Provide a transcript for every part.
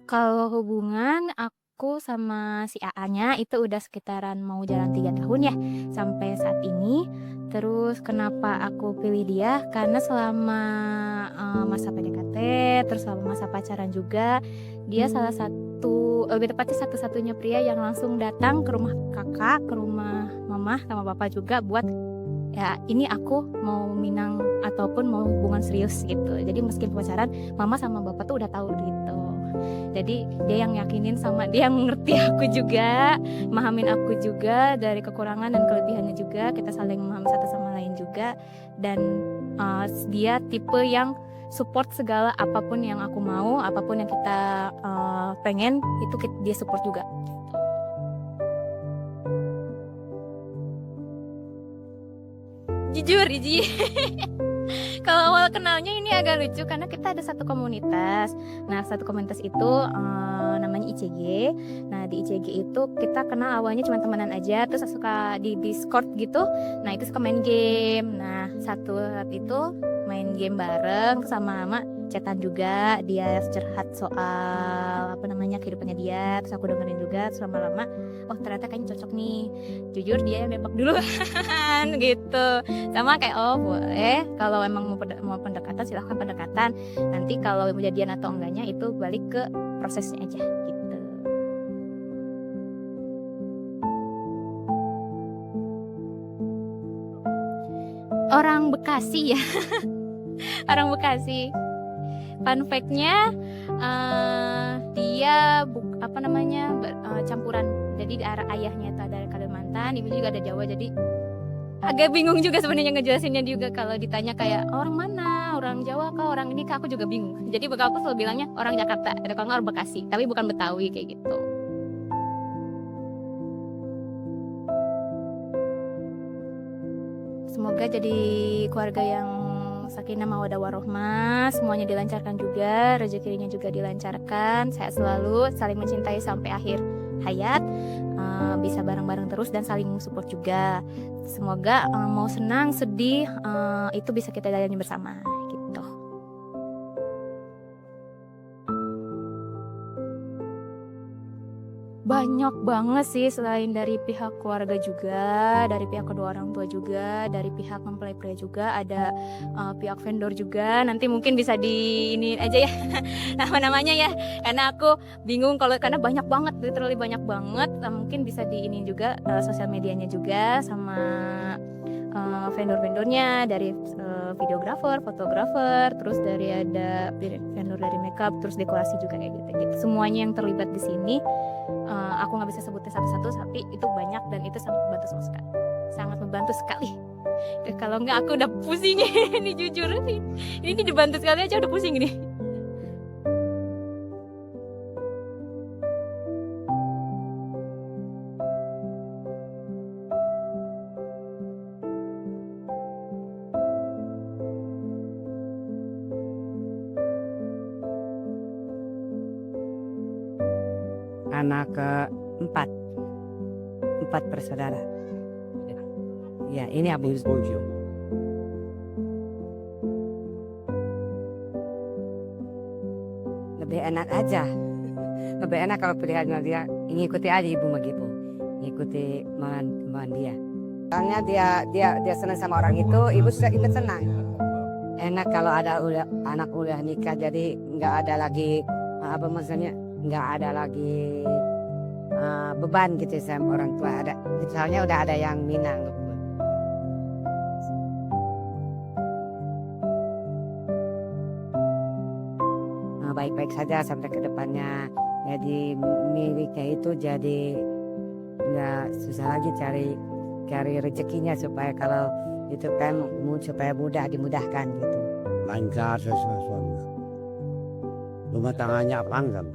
Kalau hubungan aku sama si AA-nya itu udah sekitaran mau jalan 3 tahun ya, sampai saat ini. Terus kenapa aku pilih dia, karena selama, masa PDKT, terus selama masa pacaran juga, dia salah satu lebih tepatnya satu-satunya pria yang langsung datang ke rumah kakak, ke rumah mama sama papa juga buat, ya ini aku mau minang ataupun mau hubungan serius gitu. Jadi meskipun pacaran, mama sama bapak tuh udah tahu gitu. Jadi dia yang yakinin sama dia yang ngerti aku juga, mahamin aku juga dari kekurangan dan kelebihannya juga, kita saling memahami satu sama lain juga dan, dia tipe yang support segala apapun yang aku mau, apapun yang kita, pengen itu dia support juga. Jujur Iji. Kalau awal kenalnya ini agak lucu karena kita ada satu komunitas. Nah, satu komunitas itu, namanya ICG. Nah, di ICG itu kita kenal awalnya cuma temenan aja, terus suka di Discord gitu. Nah, itu suka main game. Nah, satu saat itu main game bareng, terus lama-lama chatan juga, dia curhat soal apa namanya kehidupannya dia, terus aku dengerin juga, terus lama-lama, oh ternyata kayaknya cocok nih. Jujur dia yang nembak duluan gitu. Sama kayak, oh boleh kalau emang mau pendekatan silahkan pendekatan, nanti kalau mau jadian atau enggaknya itu balik ke prosesnya aja gitu. Orang Bekasi ya, orang Bekasi. Fun fact-nya, dia apa namanya, campuran. Jadi ayahnya itu dari Kalimantan, ibunya juga ada Jawa, jadi agak bingung juga sebenarnya ngejelasinnya juga kalau ditanya kayak, "Orang mana? Orang Jawa kah? Orang ini kah?" Aku juga bingung. Jadi bakal aku selalu bilangnya orang Jakarta, atau kalau nggak orang Bekasi, tapi bukan Betawi kayak gitu. Semoga jadi keluarga yang sakinah mawaddah warohmah, semuanya dilancarkan juga, rezekinya juga dilancarkan, sehat selalu, saling mencintai sampai akhir hayat, bisa bareng-bareng terus dan saling support juga. Semoga mau senang, sedih, itu bisa kita jalani bersama gitu. Banyak banget sih selain dari pihak keluarga juga, dari pihak kedua orang tua juga, dari pihak mempelai pria juga, ada, pihak vendor juga, nanti mungkin bisa di ini aja ya nama-namanya ya, karena aku bingung kalau karena banyak banget, literally banyak banget, mungkin bisa di ini juga, sosial medianya juga sama, vendor-vendornya dari, videografer, fotografer, terus dari ada vendor dari makeup, terus dekorasi juga kayak gitu-gitu. Semuanya yang terlibat di sini, aku nggak bisa sebutin satu-satu, tapi itu banyak dan itu sangat membantu sekali, sangat membantu sekali. Kalau nggak aku udah pusing ini jujur nih. Ini dibantu sekali aja udah pusing ini. Anak keempat, empat bersaudara. Ya, ini Abu Zulju. Lebih enak aja, lebih enak kalau pilihannya dia ngikuti aja ibu begitu, ngikuti teman dia. Soalnya dia senang sama orang itu, ibu sudah ikut senang. Enak kalau ada anak udah nikah, jadi nggak ada lagi apa maksudnya, nggak ada lagi beban gitu sama orang tua. Ada soalnya udah ada yang minang. Baik-baik saja sampai ke depannya, jadi miliknya itu jadi nggak susah lagi cari rezekinya, supaya kalau itu kan supaya dimudahkan gitu. Lancar sesuai suami. Rumah tangannya langgam.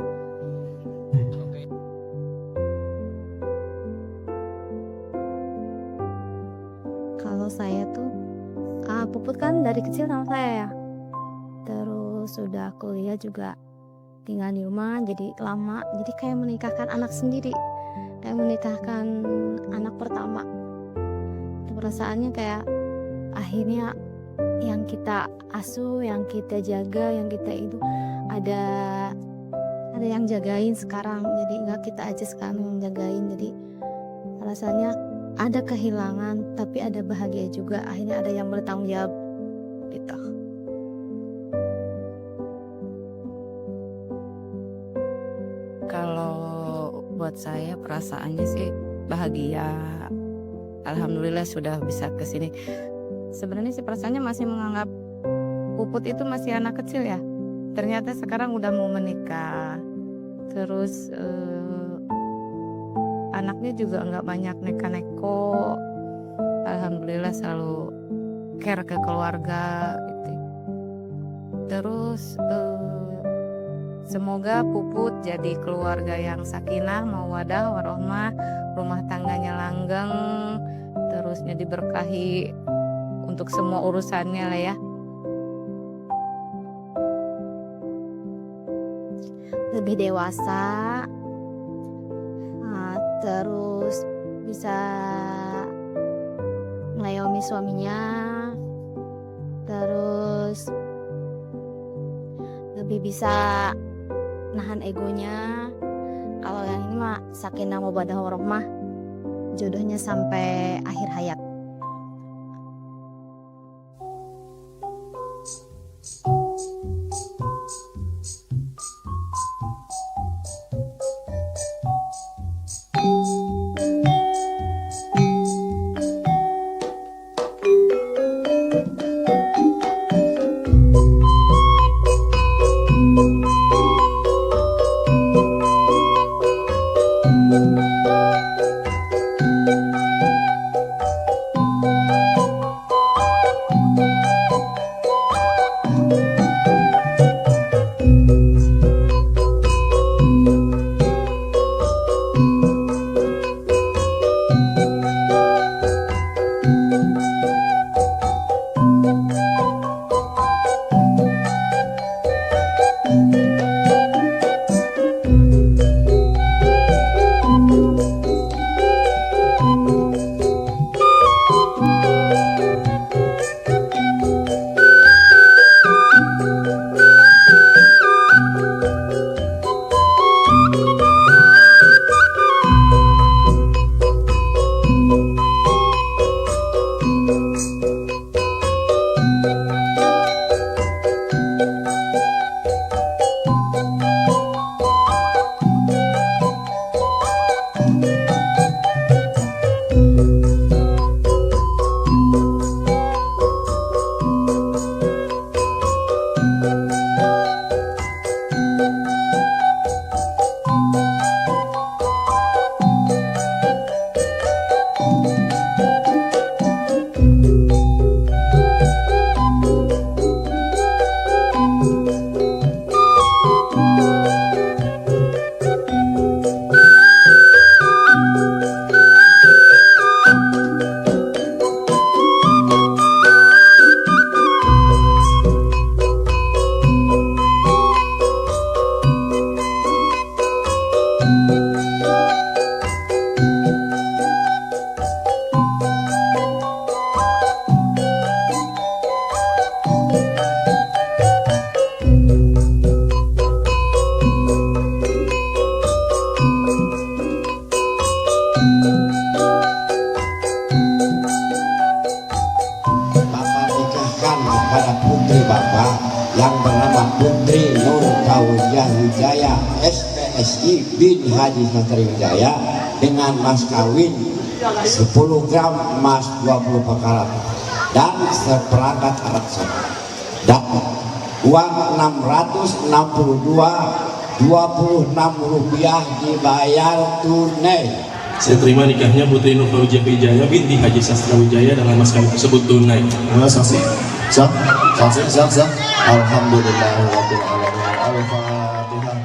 Kalau saya tuh, Puput kan dari kecil sama saya ya. Terus sudah kuliah juga tinggal di rumah jadi lama, jadi kayak menikahkan anak sendiri, kayak menikahkan anak pertama. Perasaannya kayak akhirnya yang kita asuh, yang kita jaga, yang kita itu ada ada yang jagain sekarang, jadi nggak kita aja sekarang yang jagain, jadi rasanya ada kehilangan tapi ada bahagia juga, akhirnya ada yang bertanggung jawab gitu. Kalau buat saya perasaannya sih bahagia. Alhamdulillah sudah bisa ke sini. Sebenarnya sih perasaannya masih menganggap Puput itu masih anak kecil ya. Ternyata sekarang udah mau menikah. Terus anaknya juga nggak banyak neko-neko. Alhamdulillah selalu care ke keluarga gitu. Terus semoga Puput jadi keluarga yang sakinah, mawaddah, warohmah, rumah tangganya langgeng, terusnya diberkahi untuk semua urusannya lah ya. Lebih dewasa, terus bisa mengayomi suaminya, terus lebih bisa nahan egonya. Kalau yang ini mah sakinah mawaddah warahmah, jodohnya sampai akhir hayat. kepada putri Bapak yang bernama Putri Nur Kawijah Wijaya SPSI bin Haji Santri Wijaya dengan mas kawin 10 gram emas 20 karat dan seperangkat alat sholat dan uang 662 rupiah dibayar tunai. Saya terima nikahnya Putri Nur Kawijah Wijaya binti Haji Sastra Wijaya dengan mas kawin tersebut tunai. Terima kasih. Sah. Alhamdulillahirabbil alamin. Al-Fatihah.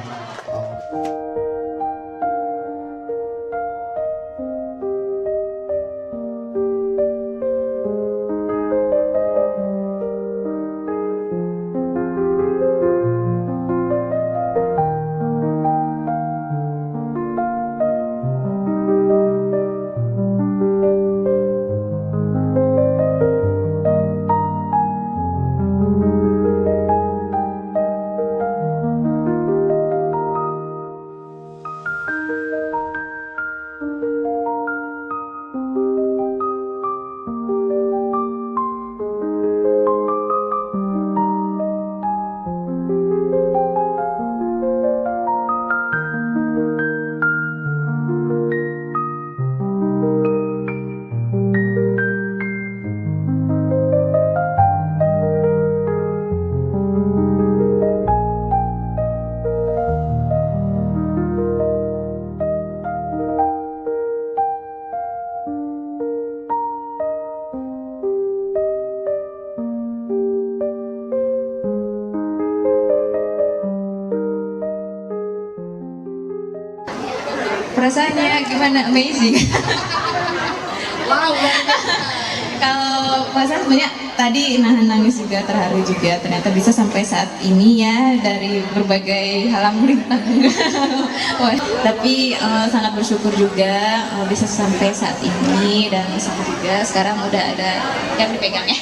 Rasanya gimana? Amazing. Kalau Mas sebenarnya tadi nahan nangis juga, terharu juga, ternyata bisa sampai saat ini ya dari berbagai halang rintangan. Wah, tapi sangat bersyukur juga bisa sampai saat ini, dan syukur juga sekarang udah ada yang dipegang ya.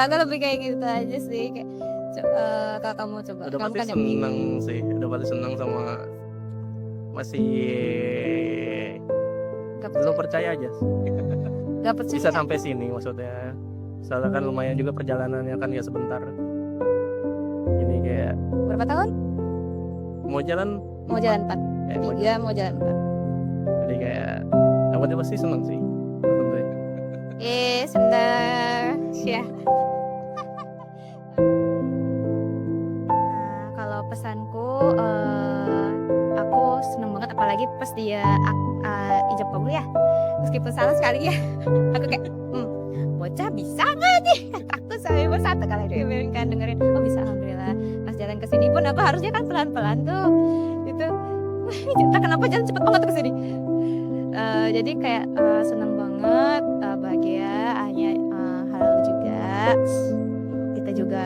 Aku lebih kayak gitu aja sih, kayak kalau kamu coba. Udah Kamu pasti kan yang senang sih, udah pasti senang sama masih belum percaya aja gak percaya. bisa sampai sini maksudnya. Soalnya kan lumayan juga perjalanannya kan ya sebentar. Ini kayak Berapa tahun? mau jalan Mau jalan 4. mau 3 mau jalan 4. jadi kayak aku tuh pasti senang sih maksudnya. Sebentar. Ya. Kalau pesanku, aku seneng banget apalagi pas dia ijab kabul ya. Meskipun salah sekali ya. Aku kayak, bocah bisa nggak nih? Aku sampai bersatu kali dia kan dengerin. Oh bisa, alhamdulillah. Pas jalan ke sini pun apa harusnya kan pelan-pelan tuh. Itu, entah kenapa jalan cepet banget ke sini. Jadi kayak seneng banget, bahagia, hanya halal juga. Kita juga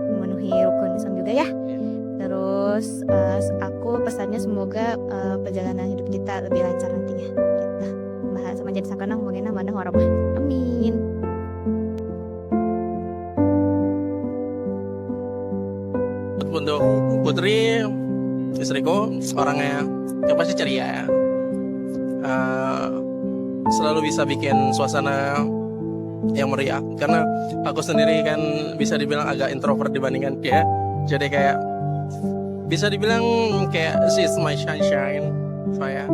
memenuhi rukun Islam juga ya. Terus aku pesannya semoga perjalanan hidup kita lebih lancar nantinya. Kita bahas sama jadi sakanang mungkin mandang orang. Amin. Untuk Putri, istriku, orangnya yang pasti ceria, selalu bisa bikin suasana yang meriah. Karena aku sendiri kan bisa dibilang agak introvert dibandingkan dia, jadi kayak bisa dibilang kayak she's my sunshine. So ya.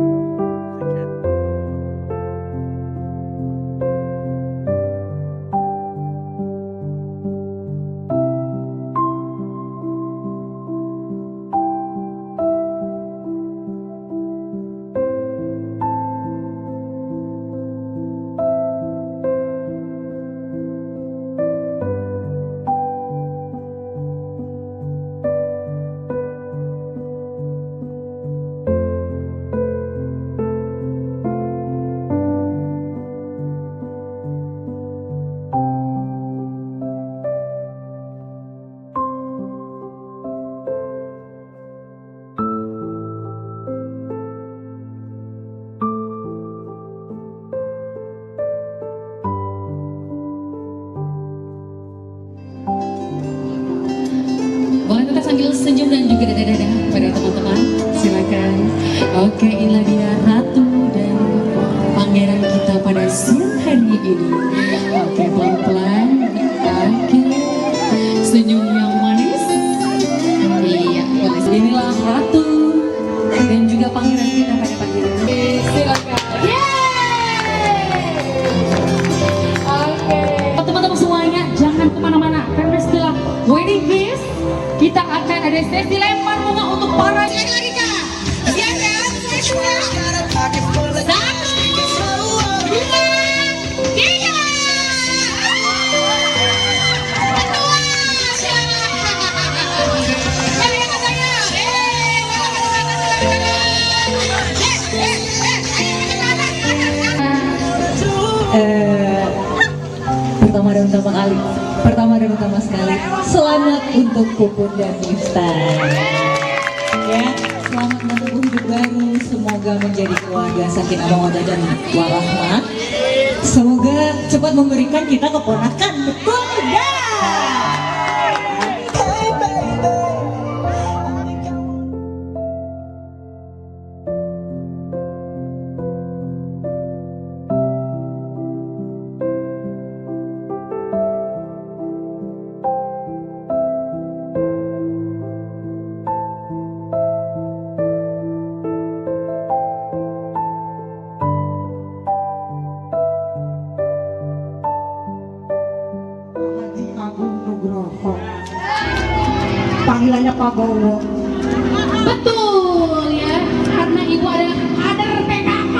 Boleh kita sambil senyum dan juga dadah-dadah pada teman-teman, silakan. Oke, inilah dia ratu dan pangeran kita pada siang hari ini. Oke, pelan-pelan. Oke, senyum yang manis. Iya, boleh. Inilah ratu dan juga pangeran kita pada pagi ini. Silakan. Oke, teman-teman semuanya jangan kemana-mana karena setelah wedding kiss kita akan ada sesi lempar bunga untuk para lagi kak. Siap ya? Satu, dua, tiga. Pertama dan utama sekali, selamat untuk Puput dan Miftah. Ya, selamat menempuh hidup baru. Semoga menjadi keluarga sakinah mawaddah dan warahmah. Semoga cepat memberikan kita keponakan, betul ya? Panggilannya Pak Bowo. Betul ya, karena ibu adalah kader PKK.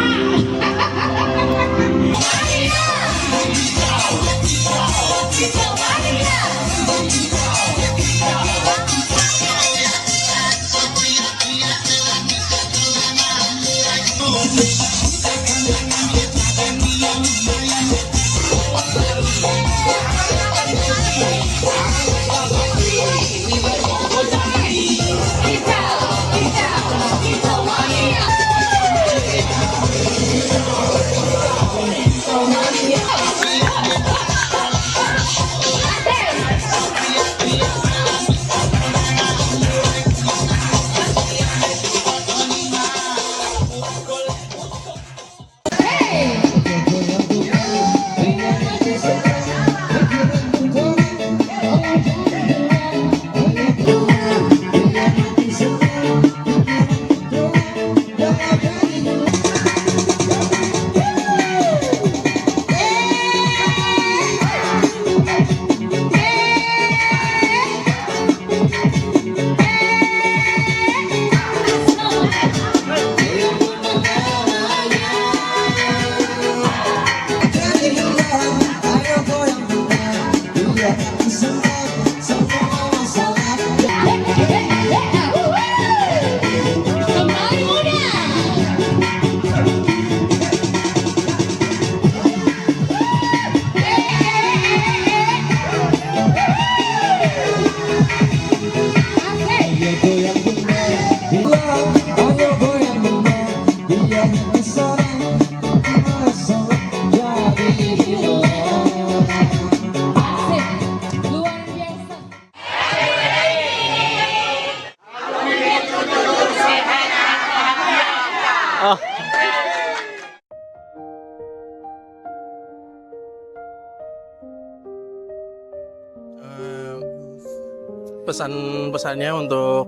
Pesan-pesannya untuk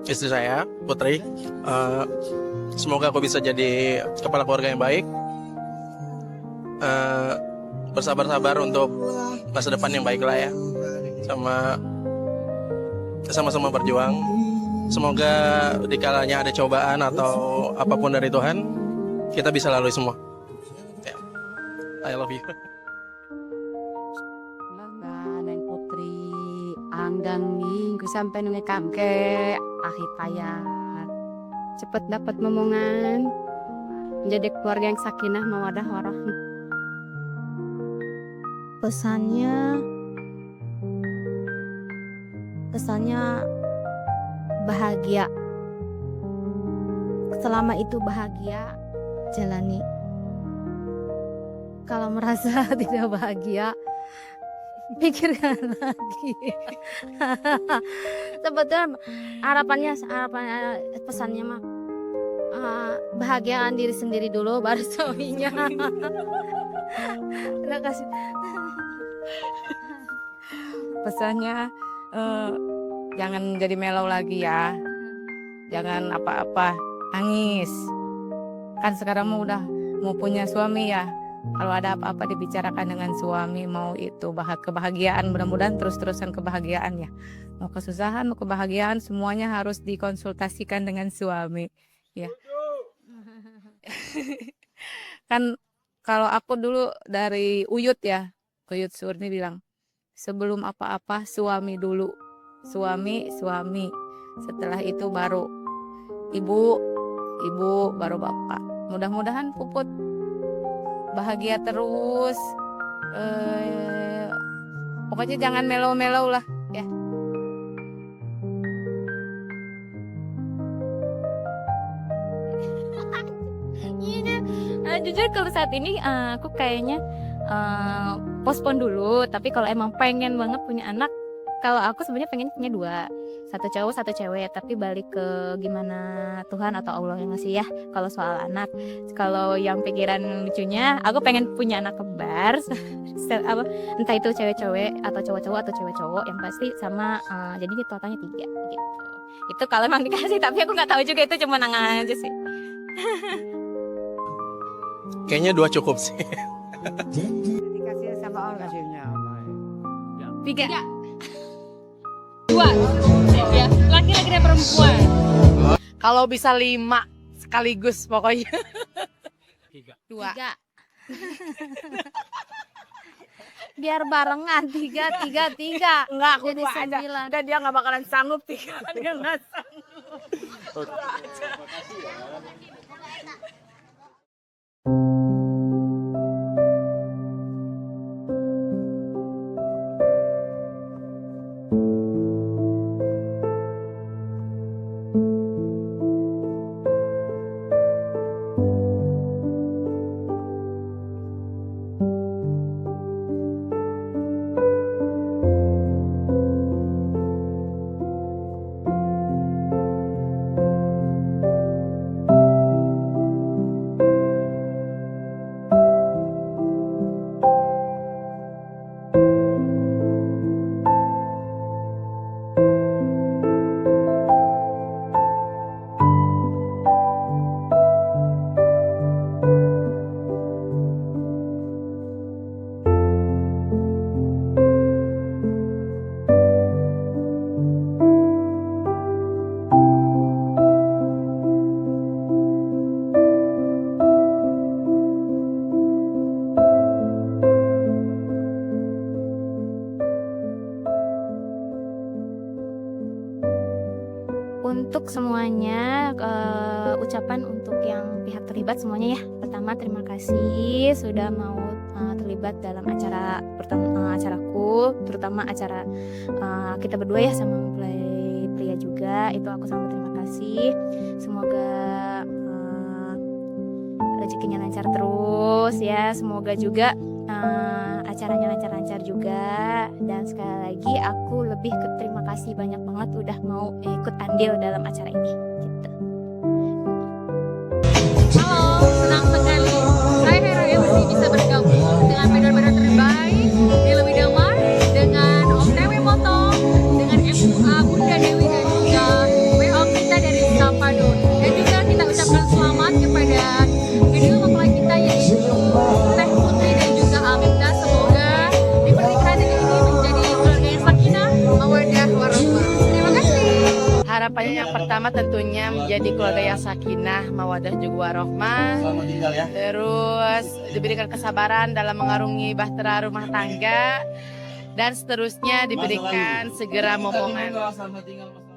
istri saya, Putri, semoga aku bisa jadi kepala keluarga yang baik, bersabar-sabar untuk masa depan yang baik lah ya, sama-sama berjuang. Semoga dikalanya ada cobaan atau apapun dari Tuhan, kita bisa lalui semua. I love you. Neng Putri anggang minggu sampai nunge kamke akhir payah cepet dapat momongan menjadi keluarga yang sakinah mawadah warahmah. Pesannya bahagia, selama itu bahagia jalani. Kalau merasa tidak bahagia, pikirkan lagi. Sebetulnya harapannya pesannya mah bahagiaan diri sendiri dulu baru suaminya. Terima kasih. Pesannya jangan jadi melau lagi ya, jangan apa-apa nangis. Kan sekarang udah mau punya suami ya. Kalau ada apa-apa dibicarakan dengan suami, mau itu kebahagiaan, mudah-mudahan terus-terusan kebahagiaan ya. Mau kesusahan, mau kebahagiaan, semuanya harus dikonsultasikan dengan suami ya. Kan kalau aku dulu dari Uyut ya, Uyut Surni bilang, sebelum apa-apa suami dulu, suami, setelah itu baru ibu baru bapak. Mudah-mudahan Puput bahagia terus, pokoknya jangan melau-melau lah ya. Jujur kalau saat ini aku kayaknya postpone dulu, tapi kalau emang pengen banget punya anak, kalau aku sebenarnya pengen punya 2, satu cowok satu cewek, tapi balik ke gimana Tuhan atau Allah yang ngasih ya. Kalau soal anak, kalau yang pikiran lucunya, aku pengen punya anak kembar, entah itu cewek-cewek atau cowok-cowok atau cewek-cowok, yang pasti sama, jadi totalnya 3 gitu. Itu kalau emang dikasih, tapi aku nggak tahu juga, itu cuma nangan aja sih. Kayaknya 2 cukup sih. Dikasih sama Allah kasihnya. 3. 2 ya, laki-laki dan perempuan. Kalau bisa 5 sekaligus pokoknya. 2. Biar barengan 3. Enggak, aku jadi 2 aja. 9. Dan dia nggak bakalan sanggup 3. Dia nggak sanggup. semuanya, ucapan untuk yang pihak terlibat semuanya ya. Pertama terima kasih sudah mau terlibat dalam acaraku, terutama acara kita berdua ya sama mempelai pria juga. Itu aku sangat terima kasih. Semoga rezekinya lancar terus ya. Semoga juga acaranya lancar-lancar juga. Dan sekali lagi aku lebih ke terima kasih banyak banget udah mau ikut andil dalam acara ini gitu. Halo, senang sekali saya Hera Emsi bisa bergabung dengan medal-medal terbaik di Lewi Damar dengan Om Dewi Motong, dengan MUA Bunda Dewi dan juga WO kita dari Salvador. Dan juga kita ucapkan selamat kepada kedua mempelai kita yaitu Teh Putri dan juga Aminda. Semoga di pernikahan ini menjadi keluarga yang sakinah, mawaddah, warahmah. Terima kasih. Harapannya yang pertama tentunya menjadi keluarga yang sakinah, mawadah juga warohmah. Selamat tinggal ya. Terus diberikan kesabaran dalam mengarungi bahtera rumah tangga. Dan seterusnya diberikan segera momongan. Selamat tinggal.